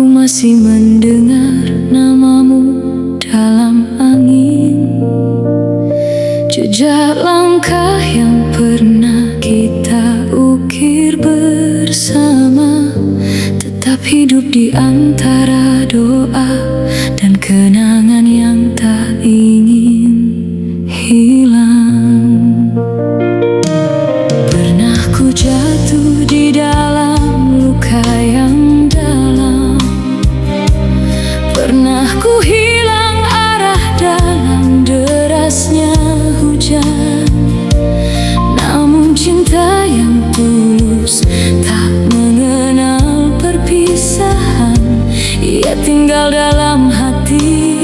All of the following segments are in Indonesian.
Ku masih mendengar namamu dalam angin, jejak langkah yang pernah kita ukir bersama, tetap hidup di antara doa dan kenangan yang tak ingin hilang. Pernah ku jatuh di dalam luka yang dalam, pernah ku hilang arah dalam derasnya hujan. Namun cinta yang tulus tak mengenal perpisahan. Ia tinggal dalam hati,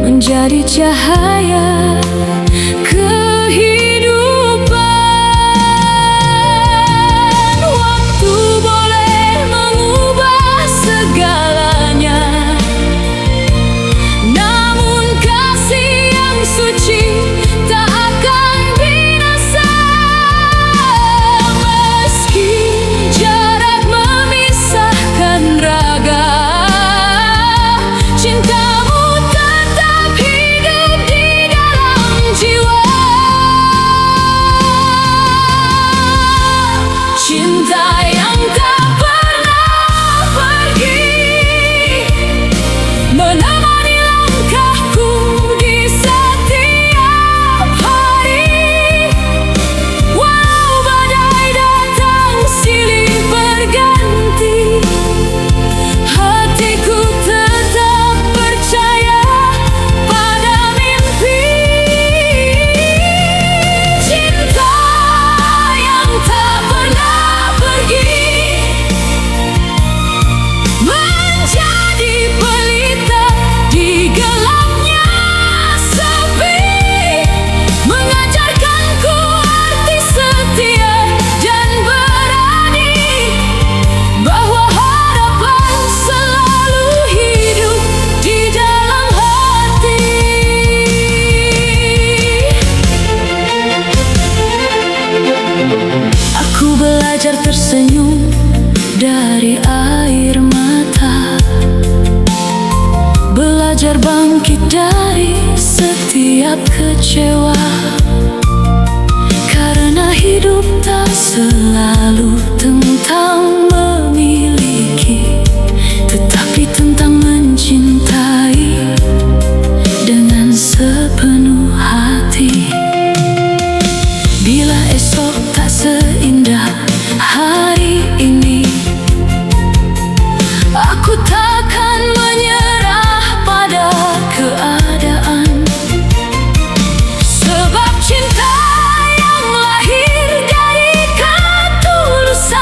menjadi cahaya kehidupan. Waktu boleh mengubah segalanya, namun kasih yang suci tak akan binasa. Meski jarak memisahkan raga, cintamu tetap hidup di dalam jiwa. Cinta yang tak pernah pergi, menemani langkahku di setiap hari. Walau badai datang silih berganti, hatiku tetap percaya pada mimpi. Cinta yang tak pernah pergi, menjadi pelita di gelapnya sepi, mengajarkanku arti setia dan berani, bahwa harapan selalu hidup di dalam hati. Aku belajar tersenyum dari air mata, belajar bangkit dari setiap kecewa, karena hidup tak selalu tentang memiliki, tetapi tentang mencintai dengan sepenuh hati. Bila esok tak seindah hari ini, aku takkan menyerah pada keadaan. Sebab cinta yang lahir dari ketulusan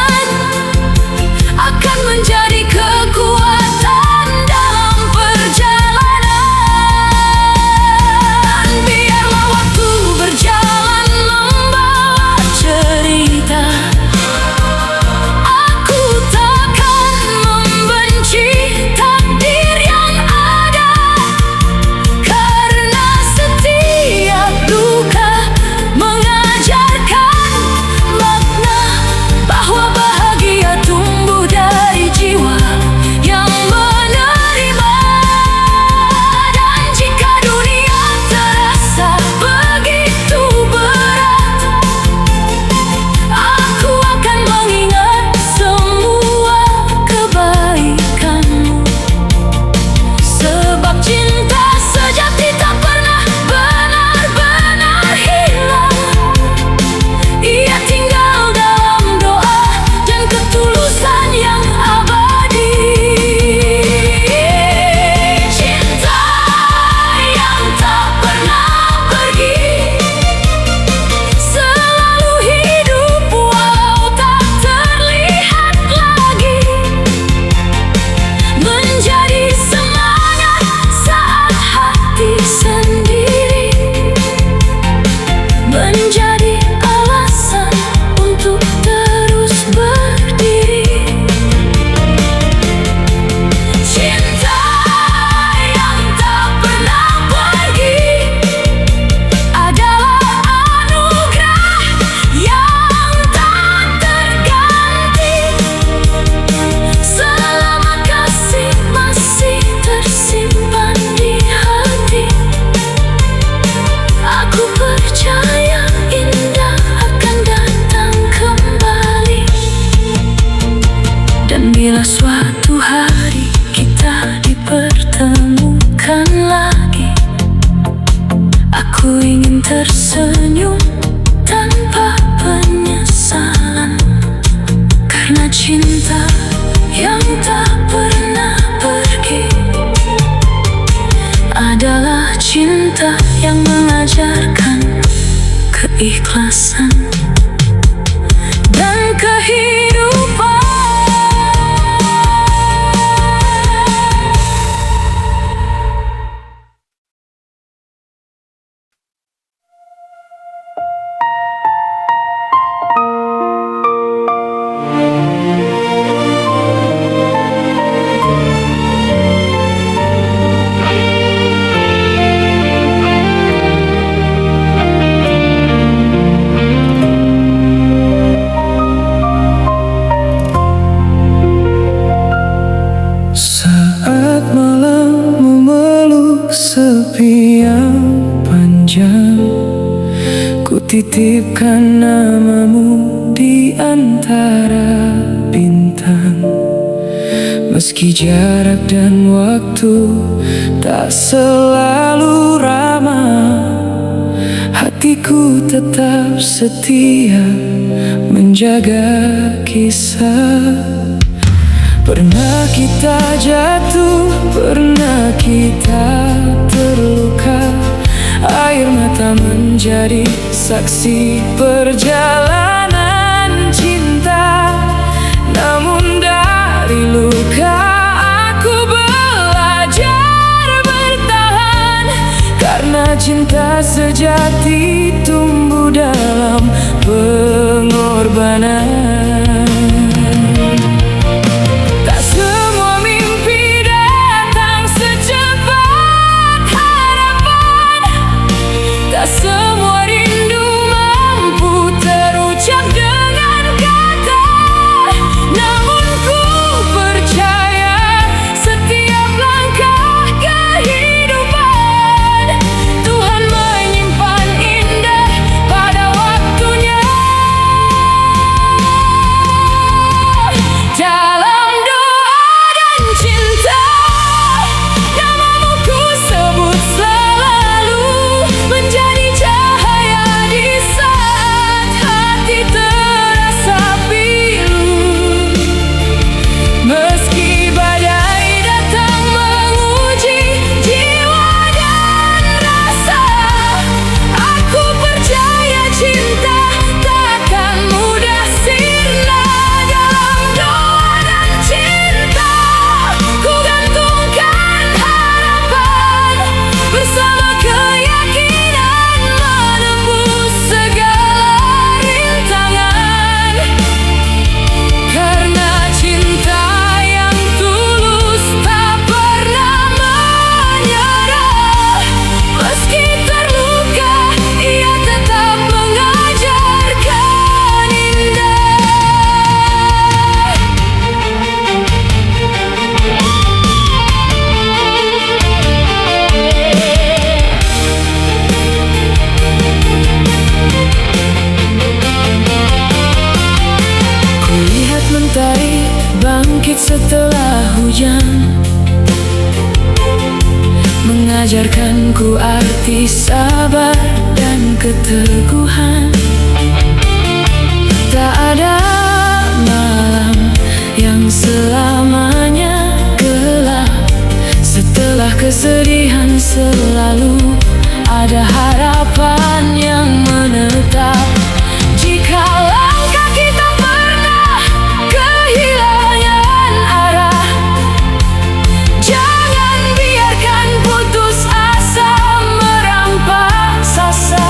hari kita dipertemukan lagi. Aku ingin tersenyum tanpa penyesalan, karena cinta yang tak pernah pergi adalah cinta yang mengajarkan keikhlasan dan kehidupan. Saat malam memeluk sepi yang panjang, ku titipkan namamu di antara bintang. Meski jarak dan waktu tak selalu ramah, hatiku tetap setia menjaga kisah. Pernah kita jatuh, pernah kita terluka, air mata menjadi saksi perjalanan cinta. Namun dari luka aku belajar bertahan, karena cinta sejati tumbuh dalam pengorbanan. Semua rindu mampu terucap dengan kata, namun ku percaya setiap langkah kehidupan Tuhan menyimpan indah pada waktunya. Dalam doa dan cinta, namamu ku sebut selalu, menjadi cahaya di saat hati terasa pilu. Meski badai datang menguji jiwa dan rasa, aku percaya cinta takkan mudah sirna. Dalam doa dan cinta, ku gantungkan harapan bersama keyakinan menembus segala rintangan. Karena cinta yang tulus tak pernah menyerah, meski terluka ia tetap mengajarkan indah. Kulihat mentari bangkit setelah hujan, mengajarkanku arti sabar dan keteguhan. Tak ada malam yang selamanya gelap, setelah kesedihan selalu ada harapan yang menetap. Jika langkah kita pernah kehilangan arah, jangan biarkan putus asa merampas asa,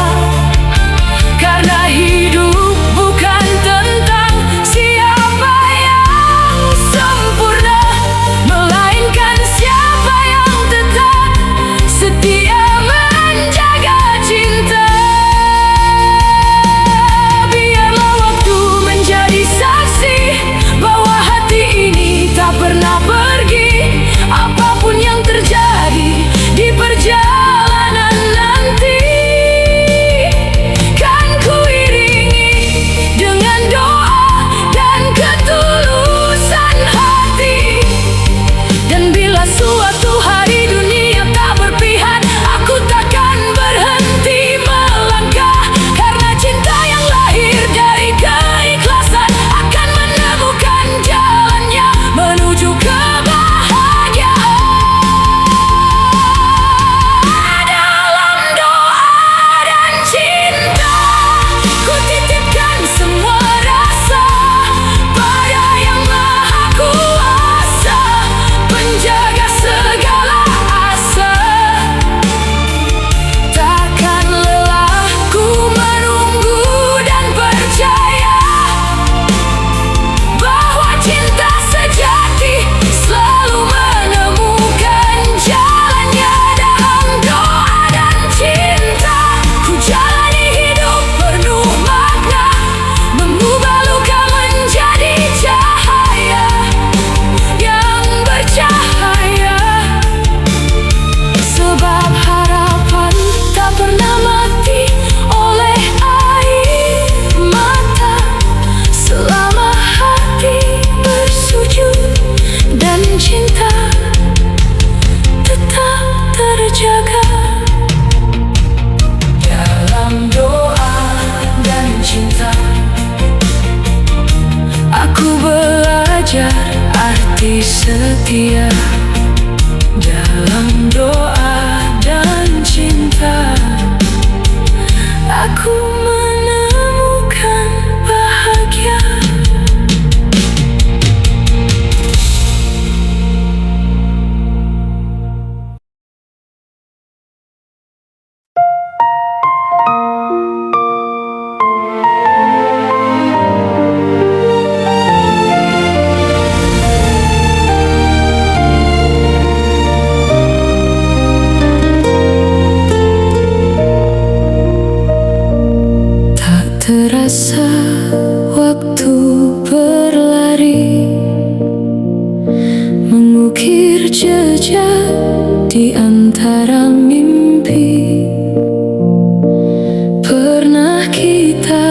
karena setia dalam doa dan cinta. Aku menemukan bahagia. Terasa waktu berlari, mengukir jejak di antara mimpi. Pernah kita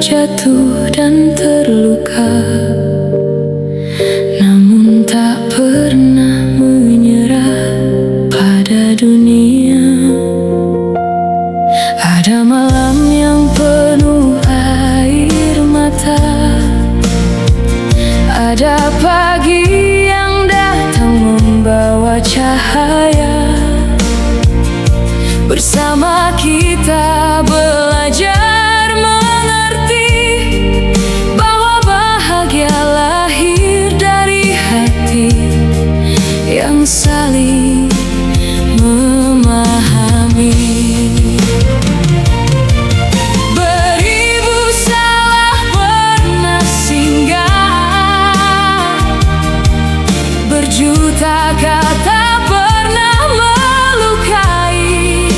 jatuh dan terluka, namun tak pernah menyerah pada dunia. Ada malam yang penuh air mata, ada pagi yang datang membawa cahaya. Bersama kita belajar mengerti bahwa bahagia lahir dari hati yang saling memahami. Berjuta kata pernah melukai,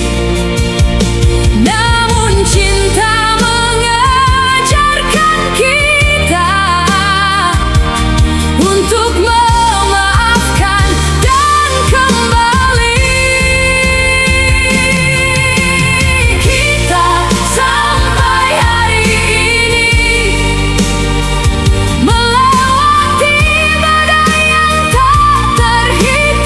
namun cinta mengajarkan kita untuk memaafkan dan kembali. Kita sampai hari ini melewati badai yang tak terhitung.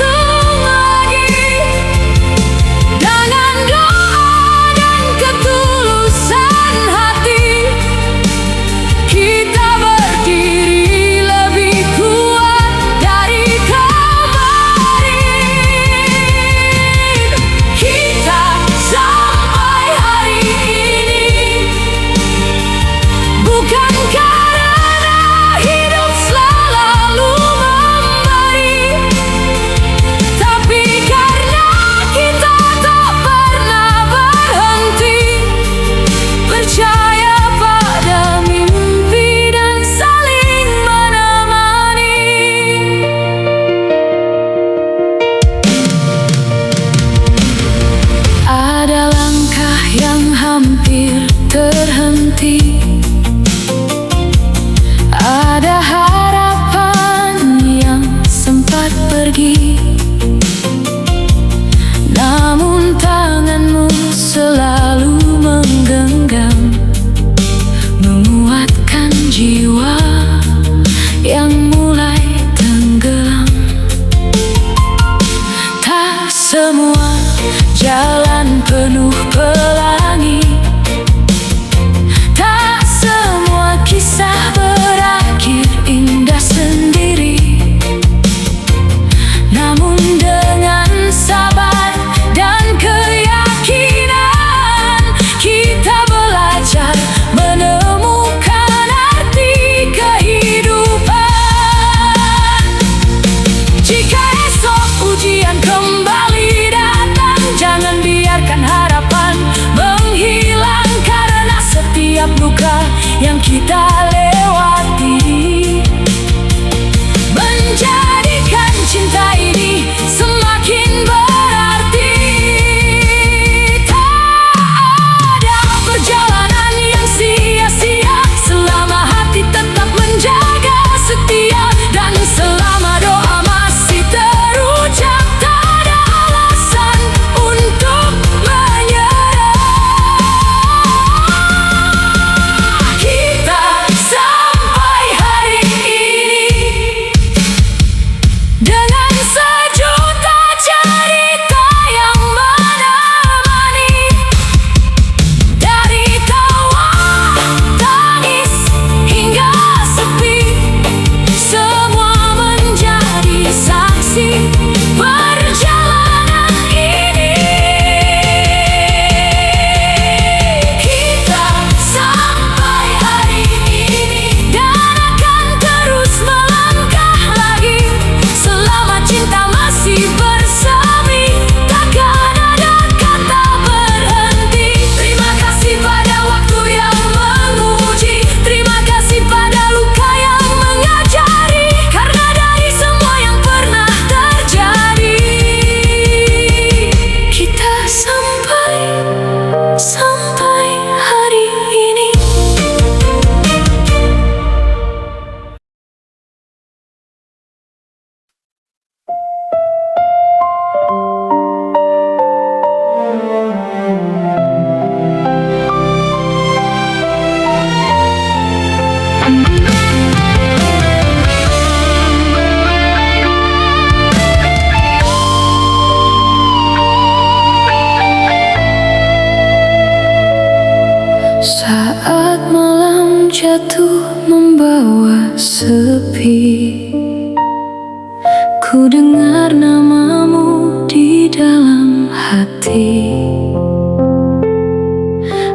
Ku dengar namamu di dalam hati,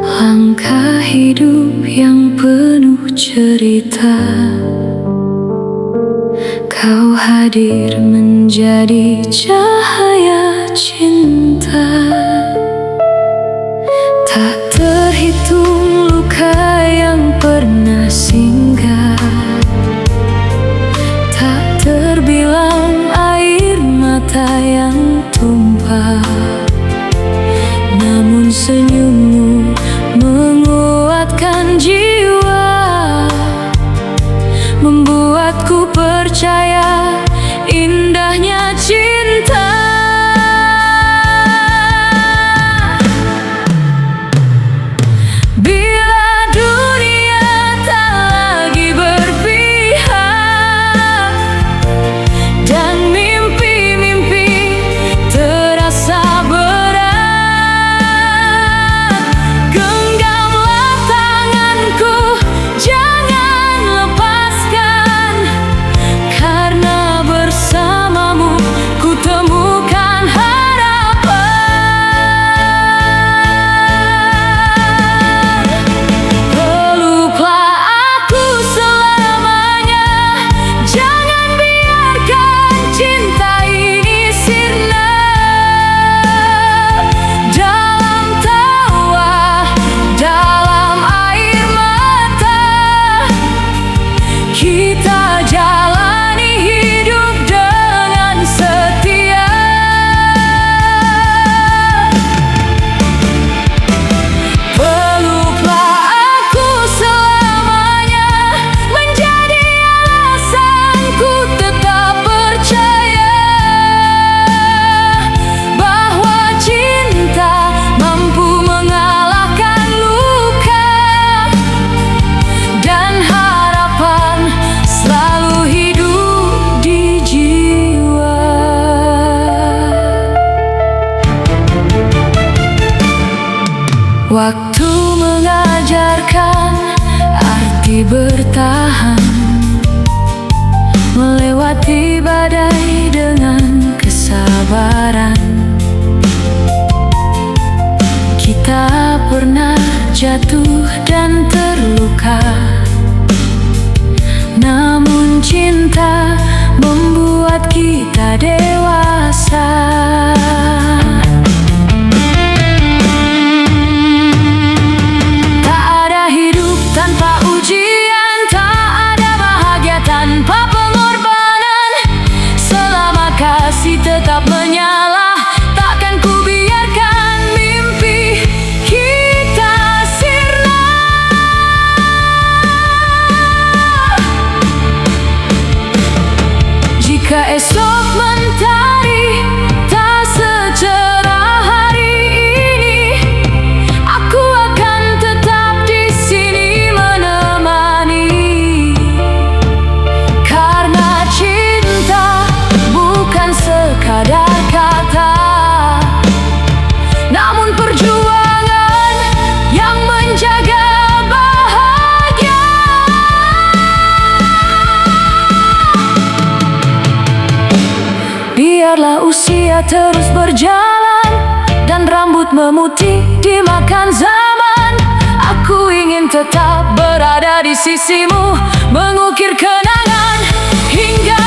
langkah hidup yang penuh cerita. Kau hadir menjadi cahaya cinta. Tak terhitung luka yang pernah singgah, tak terbilang air mata yang tumpah. Namun senyummu menguatkan jiwa, membuatku percaya indahnya cinta. Bila dunia tak lagi berpihak dan mimpi-mimpi terasa berat, genggamlah tanganku, jangan lepaskan, karena bersamamu ku temukan harapan. Peluklah aku selamanya, jangan biarkan cinta ini sirna. Dalam tawa, dalam air mata, kita jalani hidup dengan setia. Peluklah aku selamanya, menjadi alasanku tetap percaya bahwa cinta mampu mengalahkan luka, dan harapan selalu hidup di jiwa. Waktu mengajarkan arti bertahan, melewati badai dengan kesabaran. Kita pernah jatuh dan terluka, namun cinta membuat kita dewasa. Tak ada hidup tanpa ujian, tak ada bahagia tanpa pengorbanan. Selama kasih tetap menyala, takkan ku biarkan mimpi kita sirna. Jika esok mentari tak secerah hari ini, aku akan tetap di sini menemani. Karena cinta bukan sekadar kata, namun perjuangan yang menjaga bahagia. Biarlah usia terus berjalan dan rambut memutih dimakan zaman, aku ingin tetap berada di sisimu, mengukir kenangan hingga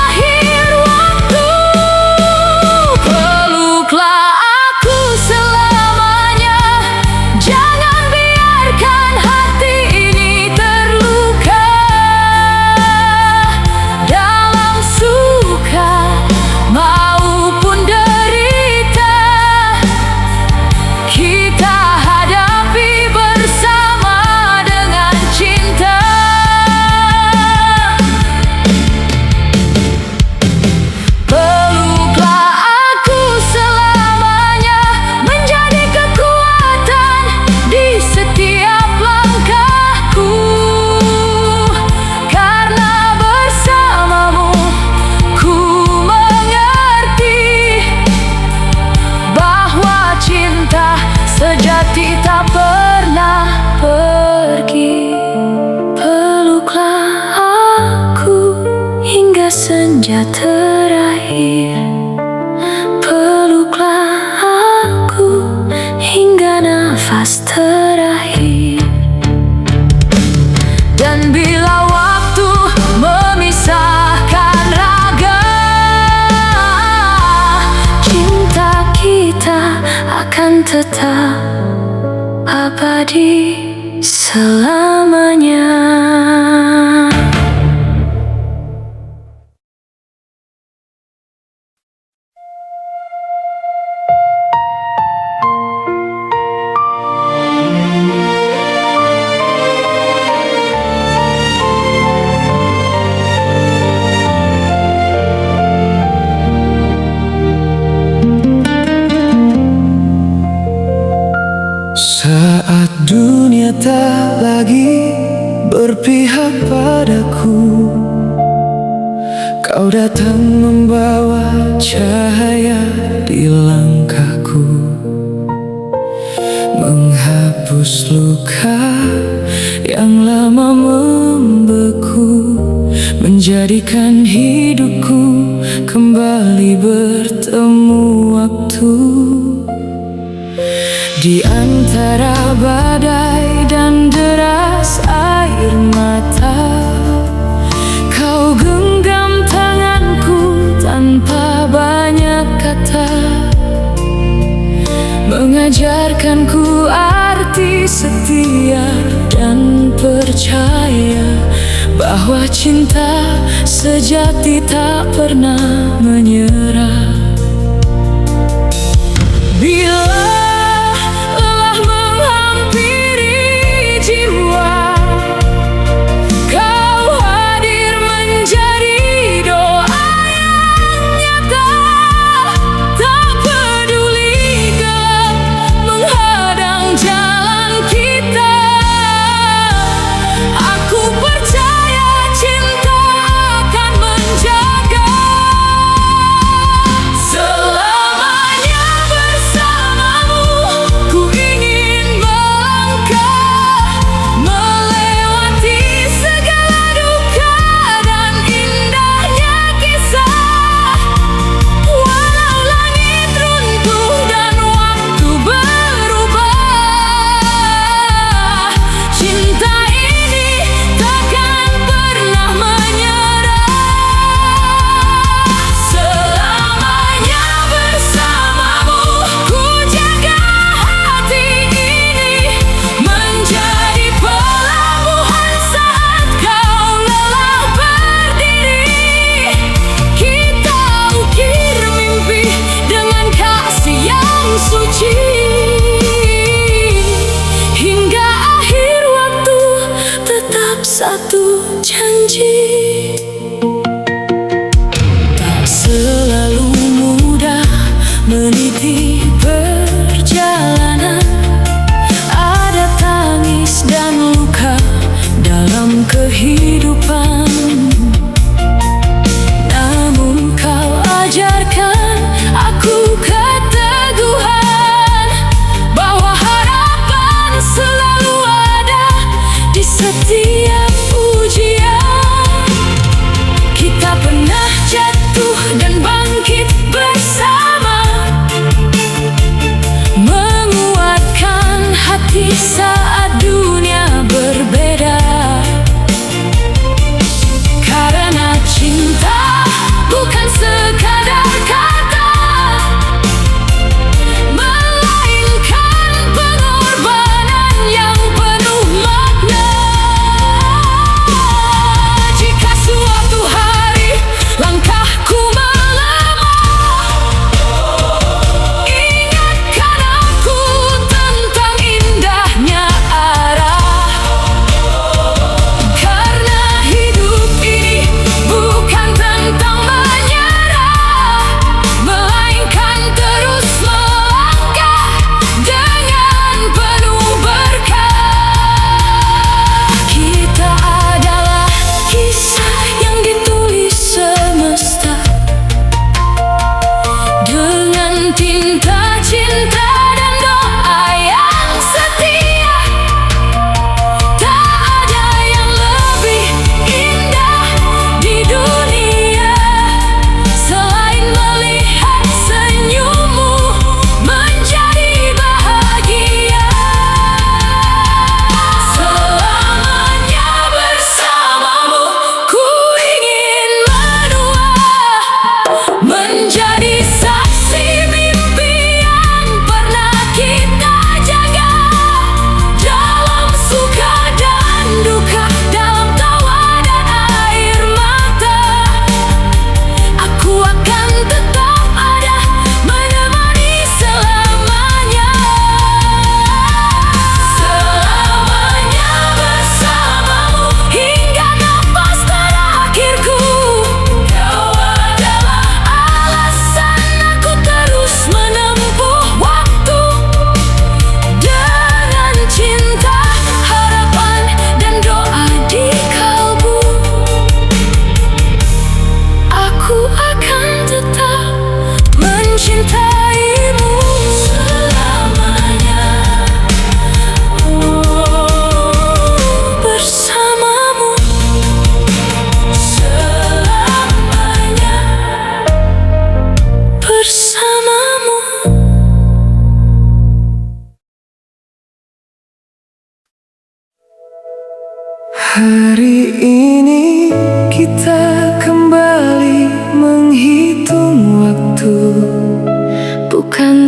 akhir waktu. Peluklah aku selamanya, jangan biarkan hati ini terluka. Dalam suka maupun derita, kita hadapi bersama dengan cinta. berakhir. Peluklah aku hingga nafas terakhir. Dan bila waktu memisahkan raga, cinta kita akan tetap abadi selamanya. Saat dunia tak lagi berpihak padaku, Kau datang membawa cahaya di langkahku, menghapus luka yang lama membeku, menjadikan hidupku kembali bertemu waktu. Di antara badai dan deras air mata, Kau genggam tanganku tanpa banyak kata, mengajarkanku arti setia dan percaya bahwa cinta sejati tak pernah menyerah. Bila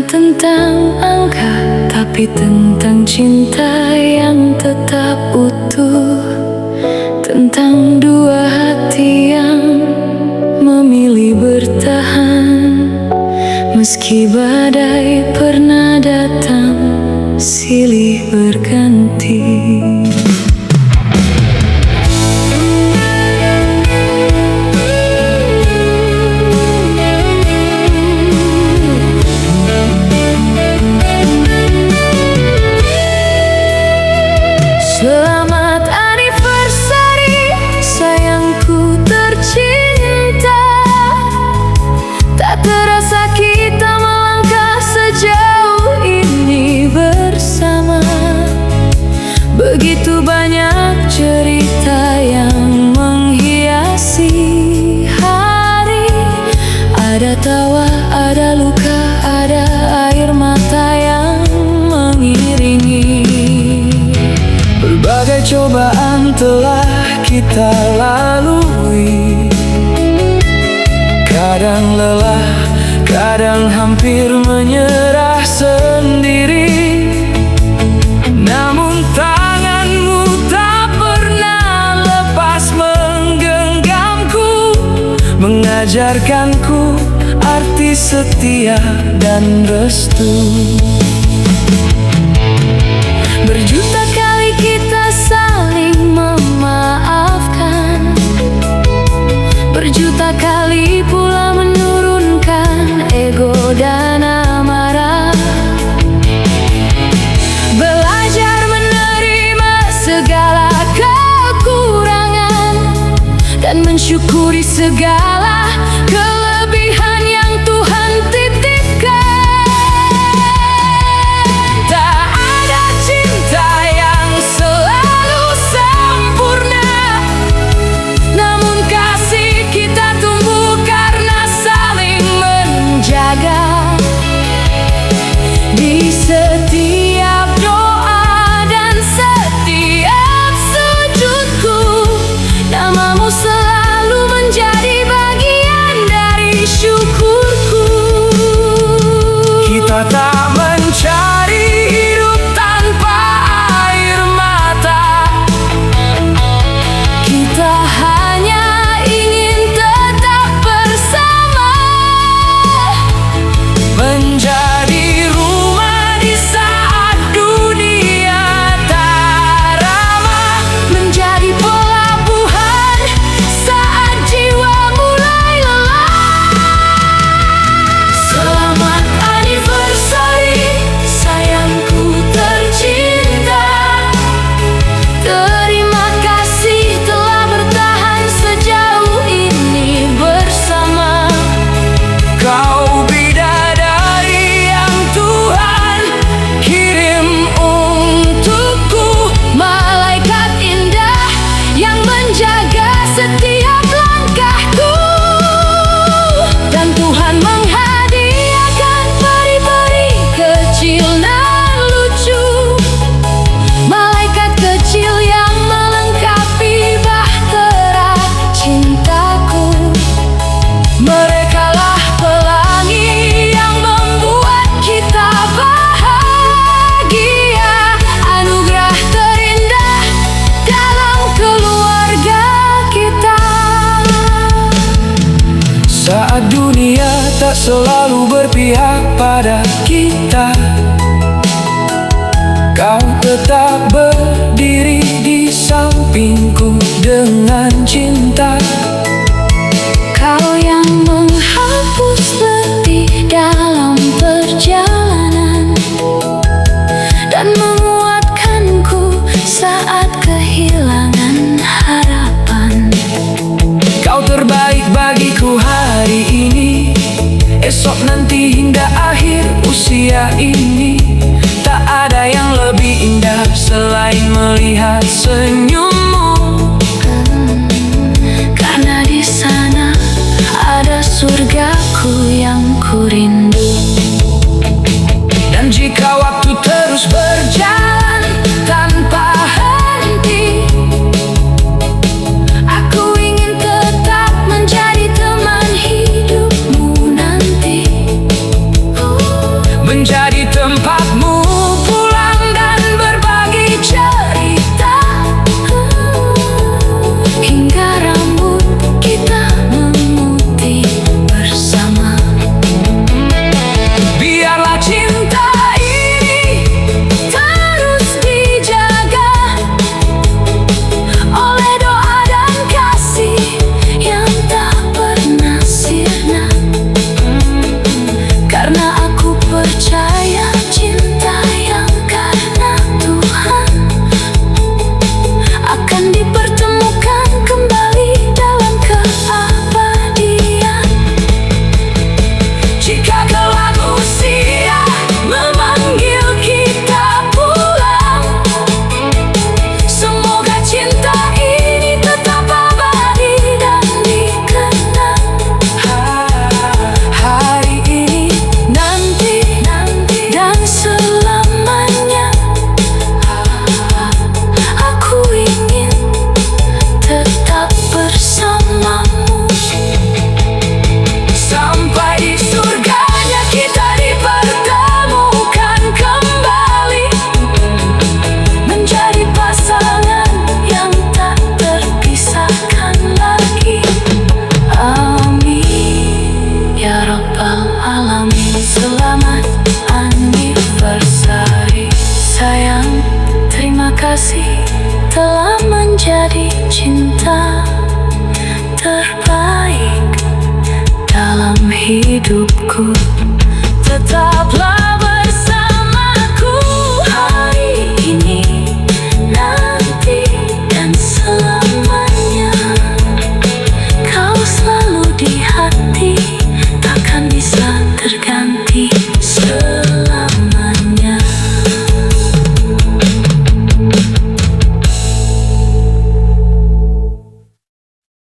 tentang angka, tapi tentang cinta yang tetap utuh, tentang dua hati yang memilih bertahan. Meski badai pernah datang, silih berganti. Selamat anniversary, sayangku tercinta. Tak terasa kita melangkah sejauh ini bersama. Begitu banyak cerita yang menghiasi hari. Ada tawa, ada luka, ada air mata yang mengiringi. Berbagai cobaan telah kita lalui. Kadang lelah, kadang hampir menyerah sendiri. Namun tanganmu tak pernah lepas menggenggamku, mengajarkanku arti setia dan restu. Berjuta kali kita saling memaafkan, berjuta kali pula menurunkan ego dan amarah. Belajar menerima segala kekurangan dan mensyukuri segala kelebihan yang Tuhan titipkan. Tak ada cinta yang selalu sempurna, namun kasih kita tumbuh karena saling menjaga. Di setiap doa dan setiap sujudku, namamu selalu menjadi bagian dari syukurku. Kita tak mencari hidup tanpa air mata. Kita hanya ingin tetap bersama, menjadi rumah di saat dunia tak ramah, menjadi pelabuhan saat jiwa mulai lelah. Selamat anniversary, sayangku tercinta. Terima kasih telah bertahan sejauh ini bersama. Kau bidadari yang Tuhan kirim untukku, malaikat indah yang menjaga setiap langkahku. Dan Tuhan menghadiahkan peri-peri kecil dan lucu, malaikat kecil yang melengkapi bahtera cintaku. Merekalah pelangi yang membuat kita bahagia, anugerah terindah dalam keluarga kita. Saat dunia tak selalu berpihak pada kita, kau tetap berdiri di sampingku dengan cinta. Kau yang menghapus letih dalam perjalanan dan menguatkanku saat kehilangan harapan. Kau terbaik bagiku hari ini, esok nanti hingga akhir usia ini. Tak ada yang lebih indah selain melihat senyummu. Karena di sana ada surgaku yang kurindu. Dan jika waktu terus berjalan tanpa henti, aku ingin tetap menjadi teman hidupmu nanti. percaya cinta yang karena Tuhan akan dipertemukan kembali dalam keabadian. Jika kelak usia memanggil kita pulang, semoga cinta ini tetap abadi dan dikenang. Hari ini, nanti, dan selamanya, aku ingin tetap bersamamu. Sampai di surganya kita dipertemukan kembali, menjadi pasangan yang tak terpisahkan lagi. Amin ya Rabbal Alamin. Selamat anniversary sayang, terima kasih telah menjadi cinta terbaik dalam hidupku. Tetaplah